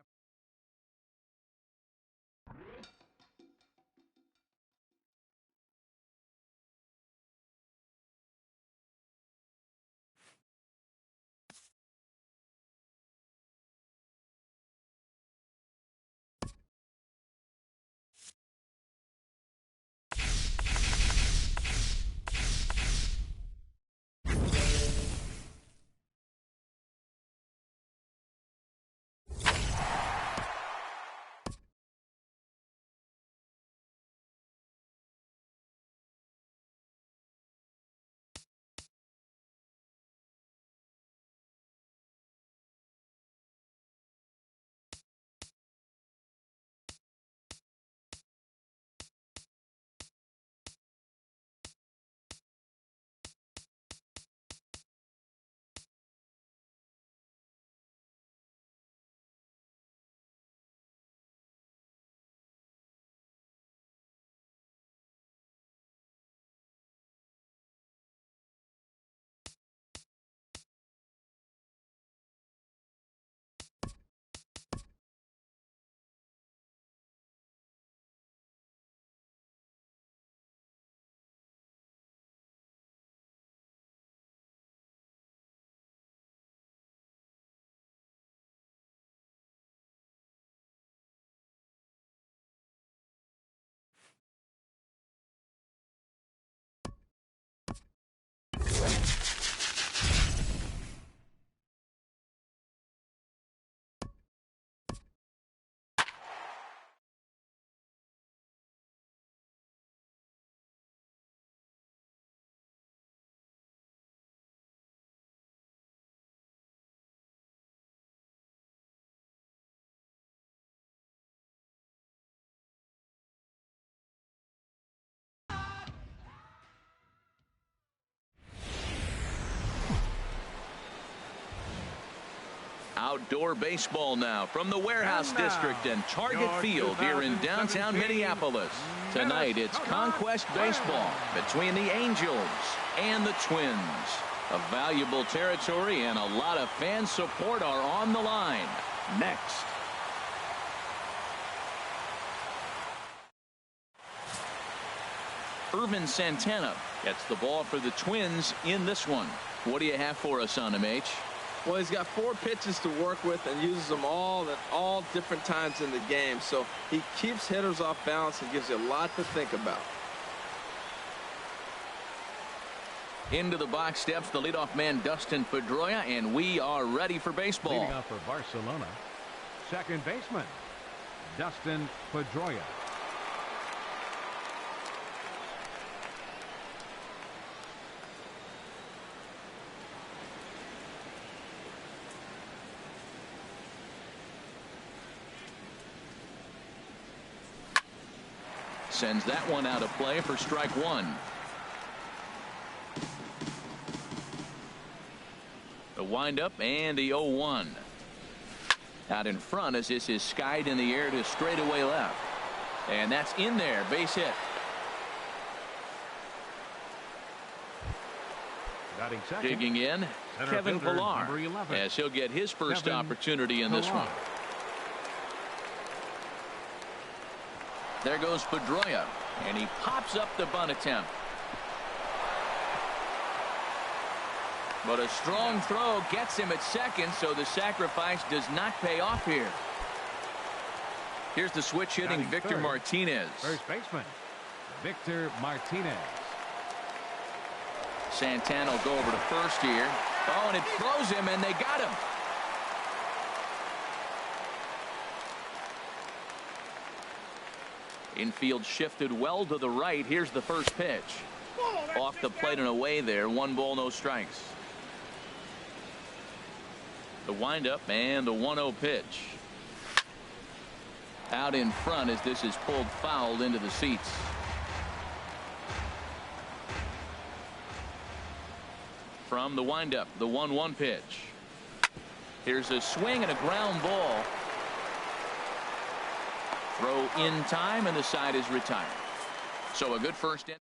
Outdoor baseball now from the Warehouse District and Target Field here in downtown Minneapolis. Tonight it's Conquest Baseball between the Angels and the Twins. A valuable territory and a lot of fan support are on the line. Next. Irvin Santana gets the ball for the Twins in this one. What do you have for us on him, H? Well, he's got 4 pitches to work with and uses them all at all different times in the game. So he keeps hitters off balance and gives you a lot to think about. Into the box steps the leadoff man Dustin Pedroia, and we are ready for baseball. Leading off for Barcelona, second baseman Dustin Pedroia. Sends that one out of play for strike 1. The windup and the 0-1. Out in front as this is skied in the air to straightaway left. And that's in there. Base hit. Digging in, Kevin Pillar, as he'll get his first opportunity in this one. There goes Pedroia, and he pops up the bunt attempt. But a strong throw gets him at second, so the sacrifice does not pay off here. Here's the switch hitting Victor Martinez. First baseman Victor Martinez. Santana will go over to first here. Oh, and it throws him, and they got him. Infield shifted well to the right. Here's the first pitch. Off the plate and away there. 1 ball, no strikes. The windup and the 1-0 pitch. Out in front as this is pulled foul into the seats. From the windup, the 1-1 pitch. Here's a swing and a ground ball. Throw in time, and the side is retired. So a good first inning.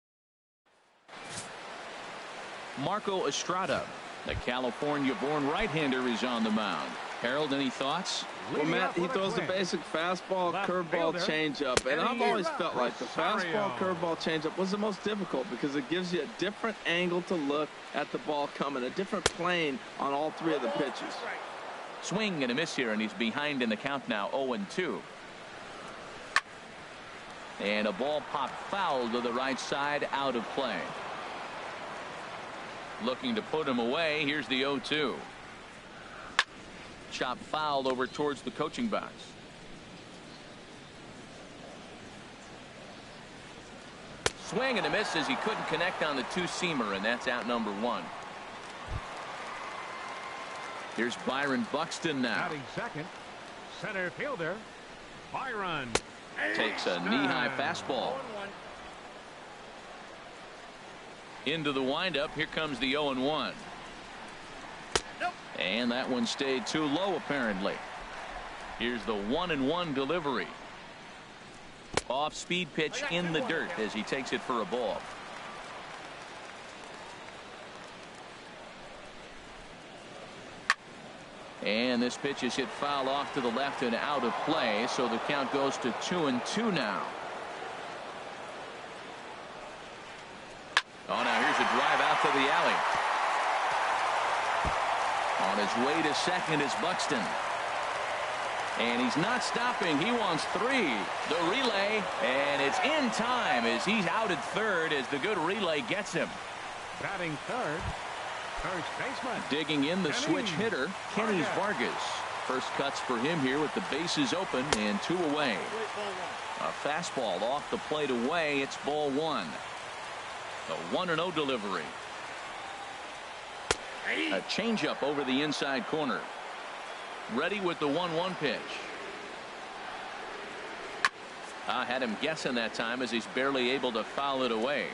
Marco Estrada, the California-born right-hander, is on the mound. Harold, any thoughts? Well, Matt, he throws the basic fastball, curveball, changeup, and I've always felt like the fastball, curveball, changeup was the most difficult because it gives you a different angle to look at the ball coming, a different plane on all 3 of the pitches. Swing and a miss here, and he's behind in the count now, 0-2. And a ball popped foul to the right side, out of play. Looking to put him away. Here's the 0-2. Chop fouled over towards the coaching box. Swing and a miss as he couldn't connect on the 2-seamer, and that's out number 1. Here's Byron Buxton now. Batting second, center fielder Byron. Takes a knee-high fastball. Into the windup. Here comes the 0-1. And that one stayed too low, apparently. Here's the 1-1 delivery. Off-speed pitch in the dirt as he takes it for a ball. And this pitch is hit foul off to the left and out of play, so the count goes to 2-2 now. Oh, now here's a drive out to the alley. On his way to second is Buxton. And he's not stopping. He wants 3. The relay, and it's in time as he's out at third as the good relay gets him. Batting third, first baseman. Digging in the switch hitter, Kenny Vargas. First cuts for him here with the bases open and 2 away. A fastball off the plate away. It's ball 1. The 1-0 delivery. A changeup over the inside corner. Ready with the 1-1 pitch. I had him guessing that time as he's barely able to foul it away.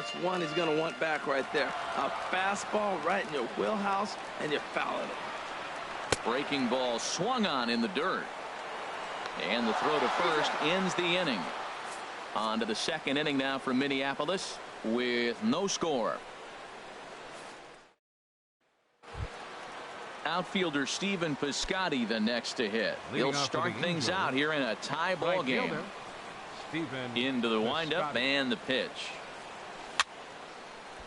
That's one he's going to want back right there. A fastball right in your wheelhouse, and you're fouling it. Breaking ball swung on in the dirt. And the throw to first ends the inning. On to the second inning now for Minneapolis with no score. Outfielder Stephen Piscotty the next to hit. He'll start things out here in a tie ball game. Into the windup and the pitch.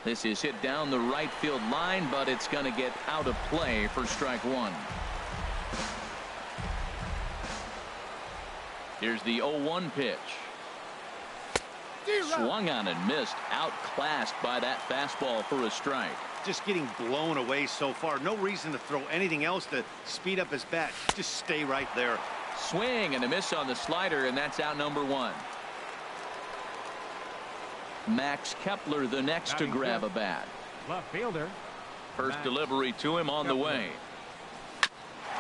This is hit down the right field line, but it's going to get out of play for strike one. Here's the 0-1 pitch. Swung on and missed. Outclassed by that fastball for a strike. Just getting blown away so far. No reason to throw anything else to speed up his bat. Just stay right there. Swing and a miss on the slider, and that's out number one. Max Kepler the next to grab a bat. Left fielder. First delivery to him on the way.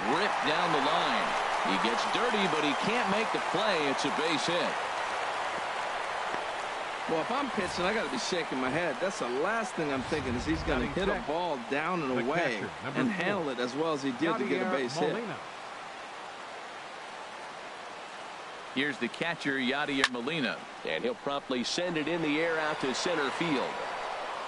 Ripped down the line. He gets dirty, but he can't make the play. It's a base hit. Well, if I'm pitching, I got to be shaking my head. That's the last thing I'm thinking is he's going to hit a ball down and away and handle it as well as he did to get a base hit. Here's the catcher, Yadier Molina, and he'll promptly send it in the air out to center field.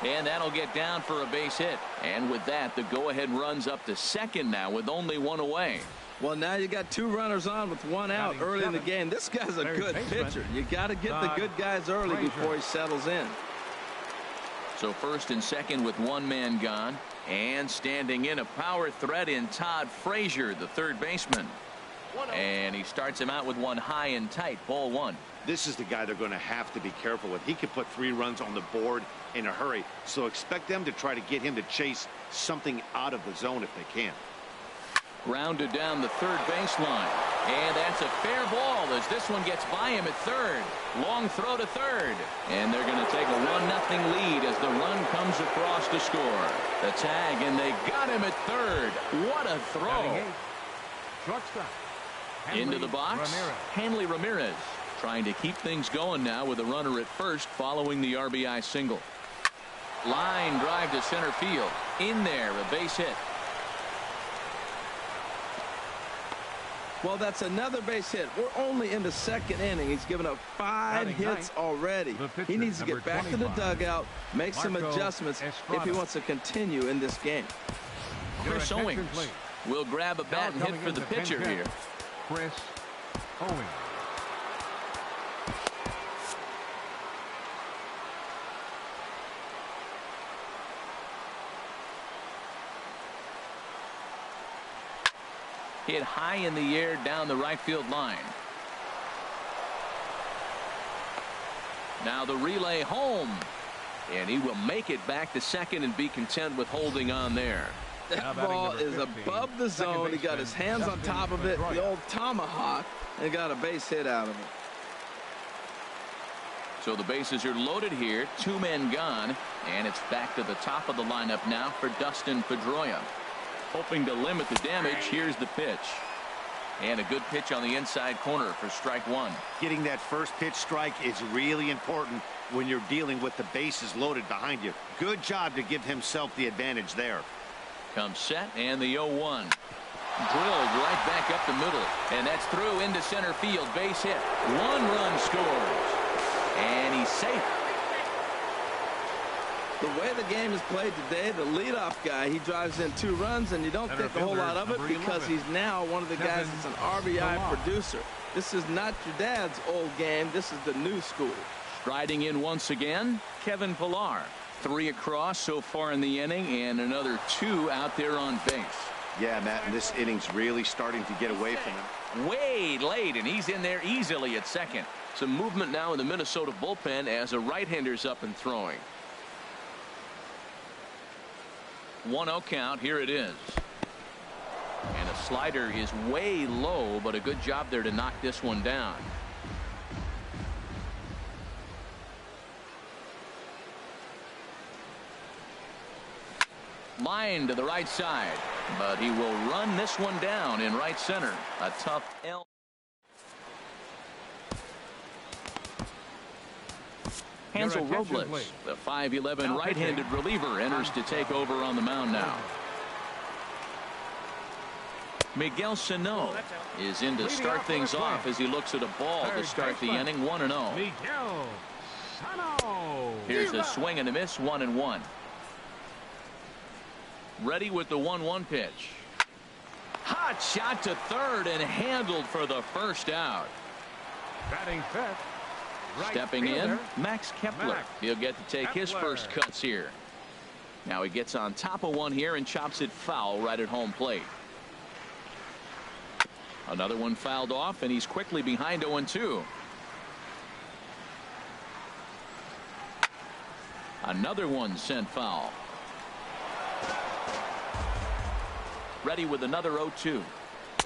And that'll get down for a base hit. And with that, the go-ahead runs up to second now with only one away. Well, now you got two runners on with one out early in the game. This guy's a good pitcher. You got to get the good guys early before he settles in. So first and second with one man gone, and standing in a power threat in Todd Frazier, the third baseman. And he starts him out with one high and tight. Ball one. This is the guy they're going to have to be careful with. He can put 3 runs on the board in a hurry, so expect them to try to get him to chase something out of the zone if they can. Grounded down the third baseline, and that's a fair ball as this one gets by him at third. Long throw to third, and they're going to take a 1-0 lead as the run comes across to score. The tag, and they got him at third. What a throw. Shortstop. Into the box, Hanley Ramirez trying to keep things going now with a runner at first following the RBI single. Line drive to center field. In there, a base hit. Well, that's another base hit. We're only in the second inning. He's given up 5 hits already. He needs to get back to the dugout, make some adjustments if he wants to continue in this game. Chris Owings will grab a bat and hit for the pitcher here. Chris Owings. Hit high in the air down the right field line. Now the relay home, and he will make it back to second and be content with holding on there. That ball is above the zone. He got his hands on top of it, the old tomahawk, and got a base hit out of it. So the bases are loaded here, 2 men gone, and it's back to the top of the lineup now for Dustin Pedroia. Hoping to limit the damage. Here's the pitch. And a good pitch on the inside corner for strike one. Getting that first pitch strike is really important when you're dealing with the bases loaded behind you. Good job to give himself the advantage there. Comes set, and the 0-1. Drilled right back up the middle, and that's through into center field. Base hit. 1 run scores, and he's safe. The way the game is played today, the leadoff guy, he drives in 2 runs, and you don't think a whole lot of it because he's now one of the guys that's an RBI producer. This is not your dad's old game. This is the new school. Striding in once again, Kevin Pillar. 3 across so far in the inning, and another 2 out there on base. Yeah, Matt, and this inning's really starting to get away from him. Way late, and he's in there easily at second. Some movement now in the Minnesota bullpen as a right-hander's up and throwing. 1-0 count. Here it is. And a slider is way low, but a good job there to knock this one down. Line to the right side, but he will run this one down in right center. A tough L. Hansel Robles, the 5'11" right-handed reliever, enters to take over on the mound now. Miguel Sano is in to start things off as he looks at a ball to start the inning. 1-0. Miguel Sano. Here's a swing and a miss. 1-1. Ready with the 1-1 pitch. Hot shot to third and handled for the first out. Batting fifth. Right Stepping fielder, in, Max Kepler. He'll get to take his first cuts here. Now he gets on top of one here and chops it foul right at home plate. Another one fouled off, and he's quickly behind 0-2. Another one sent foul. Ready with another 0-2.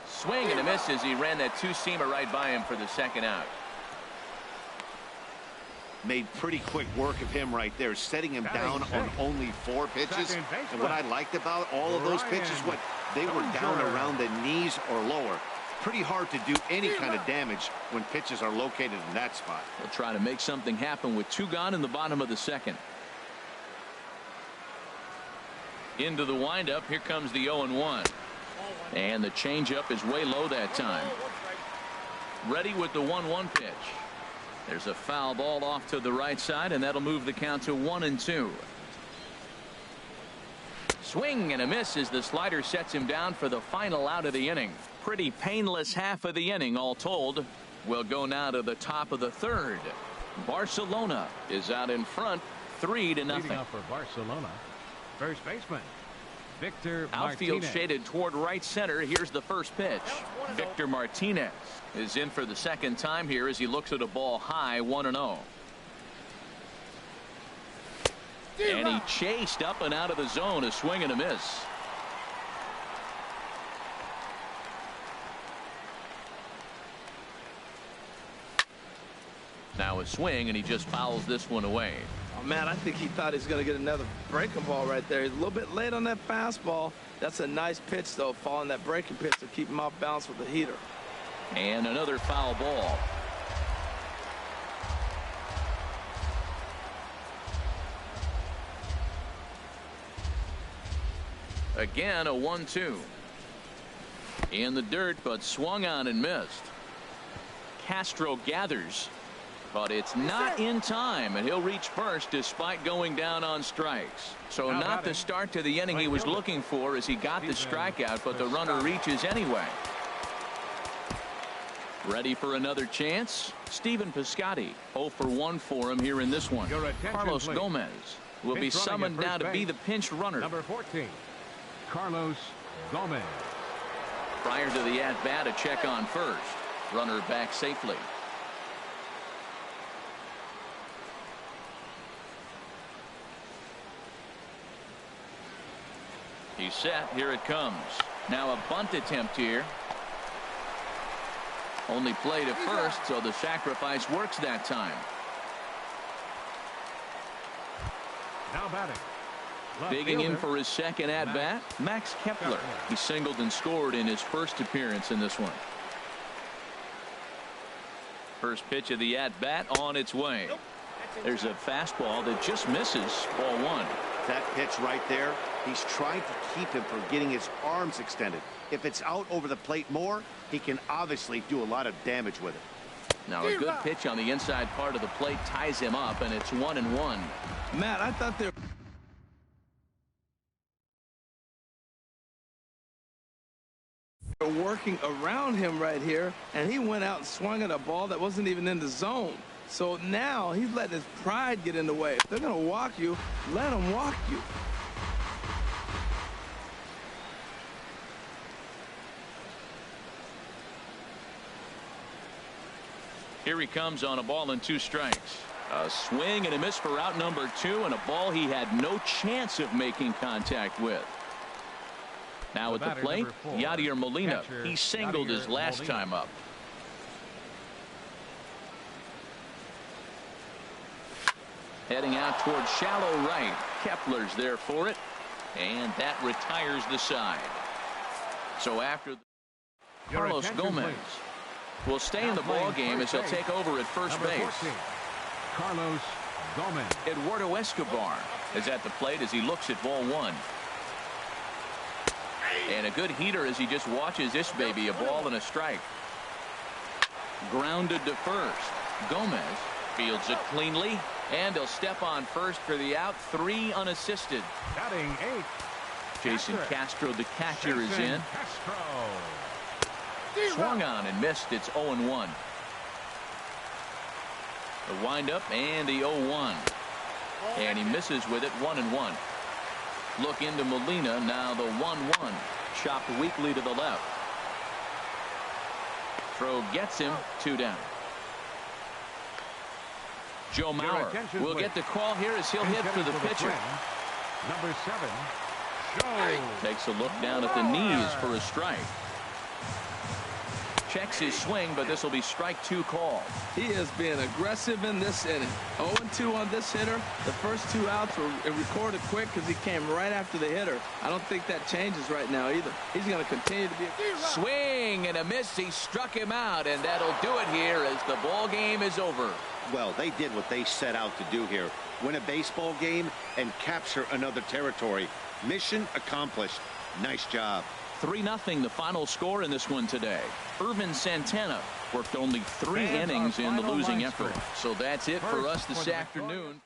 Swing and a miss as he ran that two-seamer right by him for the second out. Made pretty quick work of him right there, setting him down on only 4 pitches. And what I liked about all of those pitches, they were down around the knees or lower. Pretty hard to do any kind of damage when pitches are located in that spot. They'll try to make something happen with 2 gone in the bottom of the second. Into the windup. Here comes the 0-1. And the changeup is way low that time. Ready with the 1-1 pitch. There's a foul ball off to the right side, and that'll move the count to 1-2. Swing and a miss as the slider sets him down for the final out of the inning. Pretty painless half of the inning all told. We'll go now to the top of the third. Barcelona is out in front 3-0. Leading off for Barcelona, first baseman Victor Outfield Martinez. shaded toward right center. Here's the first pitch. Victor Martinez is in for the second time here as he looks at a ball high. 1-0. And he chased up and out of the zone. A swing and a miss. Now a swing, and he just fouls this one away. Oh, man, I think he thought he was going to get another breaking ball right there. He's a little bit late on that fastball. That's a nice pitch, though, following that breaking pitch to keep him off balance with the heater. And another foul ball. Again, a 1-2. In the dirt, but swung on and missed. Castro gathers, but it's not in time, and he'll reach first despite going down on strikes. So not the start to the inning he was looking for as he got the strikeout, but the runner reaches anyway. Ready for another chance? Steven Piscotty, 0 for 1 for him here in this one. Carlos Gomez will be summoned now to be the pinch runner. Number 14, Carlos Gomez. Prior to the at-bat, a check on first. Runner back safely. He's set. Here it comes. Now a bunt attempt here. Only play to first, so the sacrifice works that time. Now batting. Digging in for his second at-bat, Max Kepler. He singled and scored in his first appearance in this one. First pitch of the at-bat on its way. There's a fastball that just misses. Ball 1. That pitch right there, he's trying to keep him from getting his arms extended. If it's out over the plate more, he can obviously do a lot of damage with it. Now a good pitch on the inside part of the plate ties him up, and it's 1-1. Matt, I thought they were working around him right here, and he went out and swung at a ball that wasn't even in the zone. So now he's letting his pride get in the way. If they're going to walk you, let them walk you. Here he comes on a ball and 2 strikes. A swing and a miss for out number 2, and a ball he had no chance of making contact with. Now at the plate, Yadier Molina. He singled his last time up. Heading out towards shallow right. Kepler's there for it, and that retires the side. So after Carlos Gomez will stay in the ball game as he'll take over at first base. 14, Carlos Gomez. Eduardo Escobar is at the plate as he looks at ball one. And a good heater as he just watches this baby, a ball and a strike. Grounded to first. Gomez fields it cleanly, and he'll step on first for the out. 3 unassisted. Batting 8. Jason Castro, the catcher, is in. Castro. Swung on and missed. It's 0-1. The windup and the 0-1. And he misses with it. 1-1. Look into Molina. Now the 1-1. Chopped weakly to the left. Throw gets him. 2 down. Joe Mauer will get the call here as he'll hit for the pitcher. Number 7. Joe. Takes a look down at the knees for a strike. Checks his swing, but this will be strike 2 call. He is being aggressive in this inning. 0-2 on this hitter. The first 2 outs were recorded quick because he came right after the hitter. I don't think that changes right now either. He's going to continue to be swing and a miss. He struck him out, and that'll do it here as the ball game is over. Well, they did what they set out to do here. Win a baseball game and capture another territory. Mission accomplished. Nice job. 3-0 the final score in this one today. Irvin Santana worked only 3 innings in the losing effort. So that's it for us this afternoon.